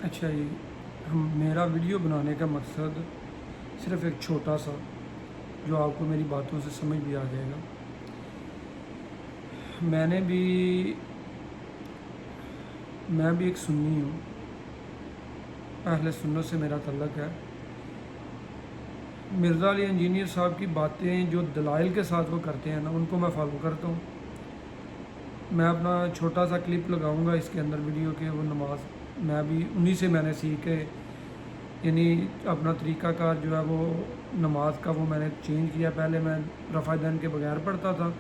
اچھا جی، میرا ویڈیو بنانے کا مقصد صرف ایک چھوٹا سا، جو آپ کو میری باتوں سے سمجھ بھی آ جائے گا۔ میں نے بھی میں بھی ایک سنی ہوں، اہل سنت سے میرا تعلق ہے۔ مرزا علی انجینئر صاحب کی باتیں جو دلائل کے ساتھ وہ کرتے ہیں نا، ان کو میں فالو کرتا ہوں۔ میں اپنا چھوٹا سا کلپ لگاؤں گا اس کے اندر ویڈیو کے، وہ نماز میں بھی انہی سے میں نے سیکھ کے، یعنی اپنا طریقہ کار جو ہے وہ نماز کا وہ میں نے چینج کیا۔ پہلے میں رفع دین کے بغیر پڑھتا تھا،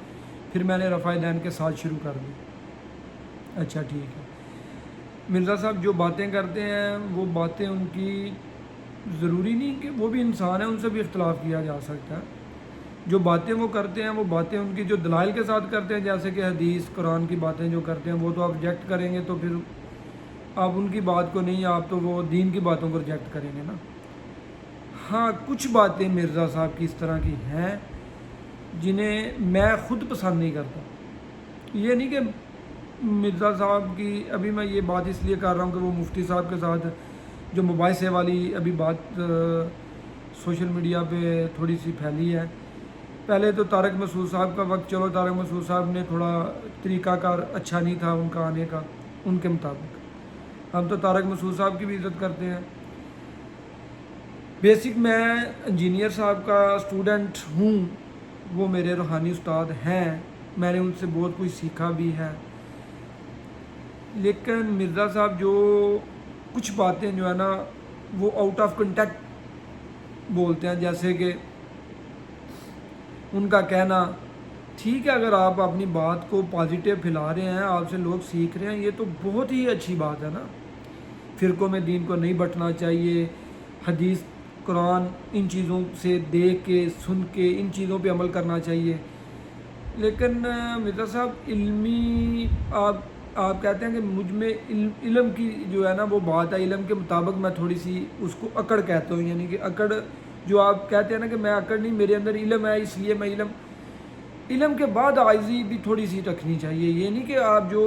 پھر میں نے رفع دین کے ساتھ شروع کر دی۔ اچھا ٹھیک ہے، مرزا صاحب جو باتیں کرتے ہیں وہ باتیں ان کی ضروری نہیں کہ وہ بھی انسان ہیں، ان سے بھی اختلاف کیا جا سکتا ہے۔ جو باتیں وہ کرتے ہیں وہ باتیں ان کی جو دلائل کے ساتھ کرتے ہیں، جیسے کہ حدیث قرآن کی باتیں جو کرتے ہیں وہ تو آپ ریجیکٹ کریں گے، تو پھر آپ ان کی بات کو نہیں، آپ تو وہ دین کی باتوں کو ریجیکٹ کریں گے نا۔ ہاں، کچھ باتیں مرزا صاحب کی اس طرح کی ہیں جنہیں میں خود پسند نہیں کرتا۔ یہ نہیں کہ مرزا صاحب کی، ابھی میں یہ بات اس لیے کر رہا ہوں کہ وہ مفتی صاحب کے ساتھ جو مباحثے والی ابھی بات سوشل میڈیا پہ تھوڑی سی پھیلی ہے۔ پہلے تو طارق مسعود صاحب کا وقت، چلو طارق مسعود صاحب نے تھوڑا طریقہ کار اچھا نہیں تھا ان کا آنے کا، ان کے مطابق۔ ہم تو طارق مسعود صاحب کی بھی عزت کرتے ہیں۔ بیسک میں انجینئر صاحب کا اسٹوڈنٹ ہوں، وہ میرے روحانی استاد ہیں، میں نے ان سے بہت کچھ سیکھا بھی ہے۔ لیکن مرزا صاحب جو کچھ باتیں جو ہے نا وہ آؤٹ آف کنٹیکٹ بولتے ہیں، جیسے کہ ان کا کہنا، ٹھیک ہے اگر آپ اپنی بات کو پازیٹیو پھیلا رہے ہیں، آپ سے لوگ سیکھ رہے ہیں، یہ تو بہت ہی اچھی بات ہے نا۔ فرقوں میں دین کو نہیں بٹنا چاہیے، حدیث قرآن ان چیزوں سے دیکھ کے سن کے ان چیزوں پہ عمل کرنا چاہیے۔ لیکن مرزا صاحب علمی، آپ کہتے ہیں کہ مجھ میں علم کی جو ہے نا وہ بات ہے، علم کے مطابق میں تھوڑی سی اس کو اکڑ کہتا ہوں، یعنی کہ اکڑ جو آپ کہتے ہیں نا کہ میں اکڑ نہیں، میرے اندر علم ہے اس لیے میں علم کے بعد عاجزی بھی تھوڑی سی رکھنی چاہیے۔ یہ نہیں کہ آپ جو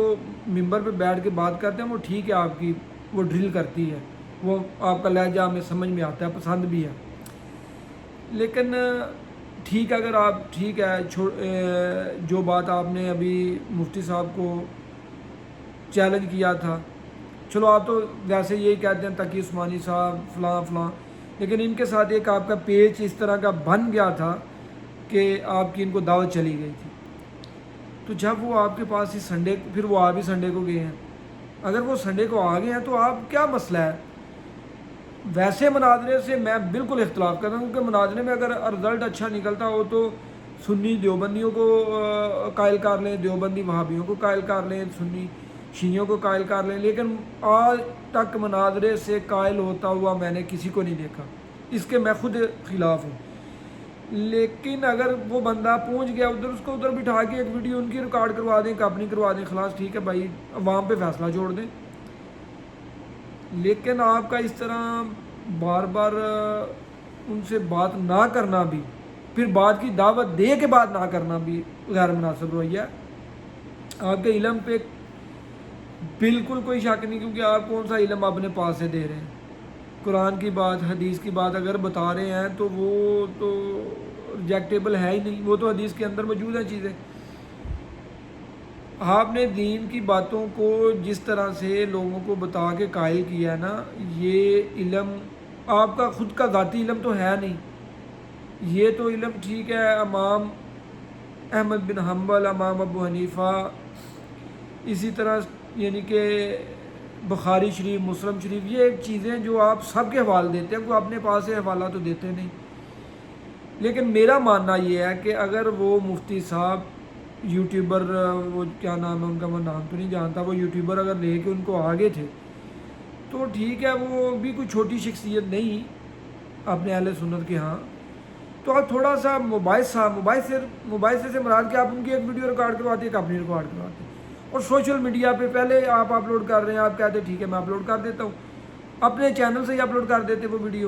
ممبر پہ بیٹھ کے بات کرتے ہیں وہ ٹھیک ہے، آپ کی وہ ڈرل کرتی ہے، وہ آپ کا لہجہ ہمیں سمجھ میں آتا ہے، پسند بھی ہے، لیکن ٹھیک ہے اگر آپ ٹھیک ہے جو بات آپ نے ابھی مفتی صاحب کو چیلنج کیا تھا، چلو آپ تو ویسے یہی کہتے ہیں تقی عثمانی صاحب فلاں فلاں، لیکن ان کے ساتھ ایک آپ کا پیچ اس طرح کا بن گیا تھا کہ آپ کی ان کو دعوت چلی گئی تھی۔ تو جب وہ آپ کے پاس ہی سنڈے، پھر وہ آپ ہی سنڈے کو گئے ہیں، اگر وہ سنڈے کو آ گئے ہیں تو آپ کیا مسئلہ ہے؟ ویسے مناظرے سے میں بالکل اختلاف کرتا ہوں، کیونکہ مناظرے میں اگر رزلٹ اچھا نکلتا ہو تو سنی دیوبندیوں کو قائل کر لیں، دیوبندی وہابیوں کو قائل کر لیں، سنی شیعوں کو قائل کر لیں، لیکن آج تک مناظرے سے قائل ہوتا ہوا میں نے کسی کو نہیں دیکھا، اس کے میں خود خلاف ہوں۔ لیکن اگر وہ بندہ پہنچ گیا ادھر، اس کو ادھر بٹھا کے ایک ویڈیو ان کی ریکارڈ کروا دیں، کہ اپنی کروا دیں، خلاص ٹھیک ہے بھائی، عوام پہ فیصلہ چھوڑ دیں۔ لیکن آپ کا اس طرح بار بار ان سے بات نہ کرنا بھی، پھر بات کی دعوت دے کے بات نہ کرنا بھی غیر مناسب رویہ ہے۔ آپ کے علم پہ بالکل کوئی شک نہیں، کیونکہ آپ کون سا علم اپنے پاس سے دے رہے ہیں۔ قرآن کی بات، حدیث کی بات اگر بتا رہے ہیں تو وہ تو ریجیکٹیبل ہے ہی نہیں، وہ تو حدیث کے اندر موجود ہیں چیزیں۔ آپ نے دین کی باتوں کو جس طرح سے لوگوں کو بتا کے قائل کیا ہے نا، یہ علم آپ کا خود کا ذاتی علم تو ہے نہیں، یہ تو علم ٹھیک ہے امام احمد بن حنبل، امام ابو حنیفہ، اسی طرح یعنی کہ بخاری شریف، مسلم شریف، یہ چیزیں جو آپ سب کے حوالے دیتے ہیں، کوئی اپنے پاس سے حوالہ تو دیتے نہیں۔ لیکن میرا ماننا یہ ہے کہ اگر وہ مفتی صاحب یوٹیوبر، وہ کیا نام ہے ان کا، میں نام تو نہیں جانتا، وہ یوٹیوبر اگر لے کے ان کو آگے تھے تو ٹھیک ہے، وہ بھی کوئی چھوٹی شخصیت نہیں اپنے اہل سنت کے ہاں، تو آپ تھوڑا سا مباحثے سے مراد کہ آپ ان کی ایک ویڈیو ریکارڈ کرواتے ہیں، ایک اپنی ریکارڈ کرواتے ہیں، اور سوشل میڈیا پہ پہلے آپ اپلوڈ کر رہے ہیں، آپ کہتے ہیں ٹھیک ہے میں اپلوڈ کر دیتا ہوں، اپنے چینل سے ہی اپلوڈ کر دیتے وہ ویڈیو۔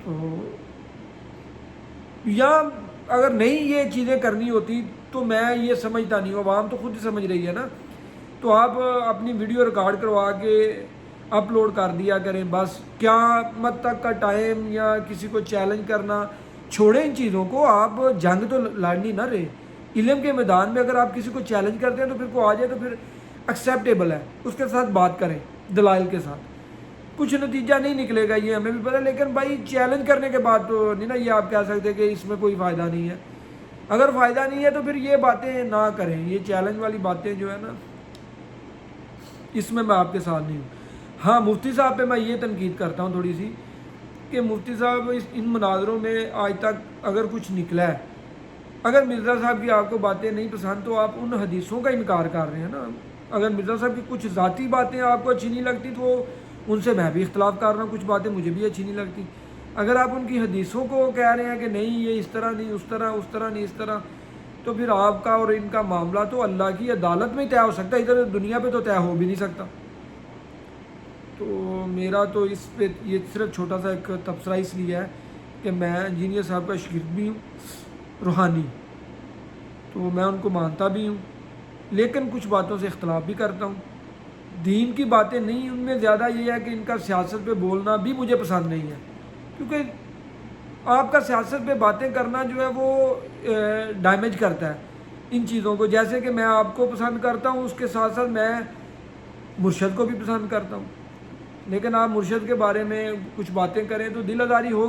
تو یا اگر نہیں یہ چیزیں کرنی ہوتی تو میں یہ سمجھتا نہیں ہوں، عوام تو خود ہی سمجھ رہی ہے نا، تو آپ اپنی ویڈیو ریکارڈ کروا کے اپلوڈ کر دیا کریں بس. قیامت تک کا ٹائم یا کسی کو چیلنج کرنا چھوڑیں ان چیزوں کو. آپ جنگ تو لڑنی نہ رہے. علم کے میدان میں اگر آپ کسی کو چیلنج کرتے ہیں تو پھر کو آ جائے تو پھر ایکسیپٹیبل ہے, اس کے ساتھ بات کریں دلائل کے ساتھ. کچھ نتیجہ نہیں نکلے گا یہ ہمیں بھی پتہ, لیکن بھائی چیلنج کرنے کے بعد تو نہیں نا یہ آپ کہہ سکتے کہ اس میں کوئی فائدہ نہیں ہے. اگر فائدہ نہیں ہے تو پھر یہ باتیں نہ کریں. یہ چیلنج والی باتیں جو ہے نا اس میں آپ کے ساتھ نہیں ہوں. ہاں مفتی صاحب پہ میں یہ تنقید کرتا ہوں تھوڑی سی کہ مفتی صاحب ان مناظروں میں آج تک اگر کچھ نکلا ہے, اگر مرزا صاحب کی آپ کو باتیں نہیں پسند تو آپ ان حدیثوں کا انکار کر رہے ہیں نا. اگر مرزا صاحب کی کچھ ذاتی باتیں آپ کو اچھی نہیں لگتی تو ان سے میں بھی اختلاف کر رہا ہوں, کچھ باتیں مجھے بھی اچھی نہیں لگتی. اگر آپ ان کی حدیثوں کو کہہ رہے ہیں کہ نہیں یہ اس طرح نہیں, اس طرح نہیں, اس طرح, تو پھر آپ کا اور ان کا معاملہ تو اللہ کی عدالت میں ہی طے ہو سکتا ہے, ادھر دنیا پہ تو طے ہو بھی نہیں سکتا. تو میرا تو اس پہ یہ صرف چھوٹا سا ایک تبصرہ اس لیے ہے کہ میں انجینئر صاحب کا شاگرد بھی ہوں روحانی, تو میں ان کو مانتا بھی ہوں, لیکن کچھ باتوں سے اختلاف بھی کرتا ہوں. دین کی باتیں نہیں, ان میں زیادہ یہ ہے کہ ان کا سیاست پہ بولنا بھی مجھے پسند نہیں ہے, کیونکہ آپ کا سیاست پہ باتیں کرنا جو ہے وہ ڈیمیج کرتا ہے ان چیزوں کو. جیسے کہ میں آپ کو پسند کرتا ہوں, اس کے ساتھ ساتھ میں مرشد کو بھی پسند کرتا ہوں, لیکن آپ مرشد کے بارے میں کچھ باتیں کریں تو دل آزاری ہو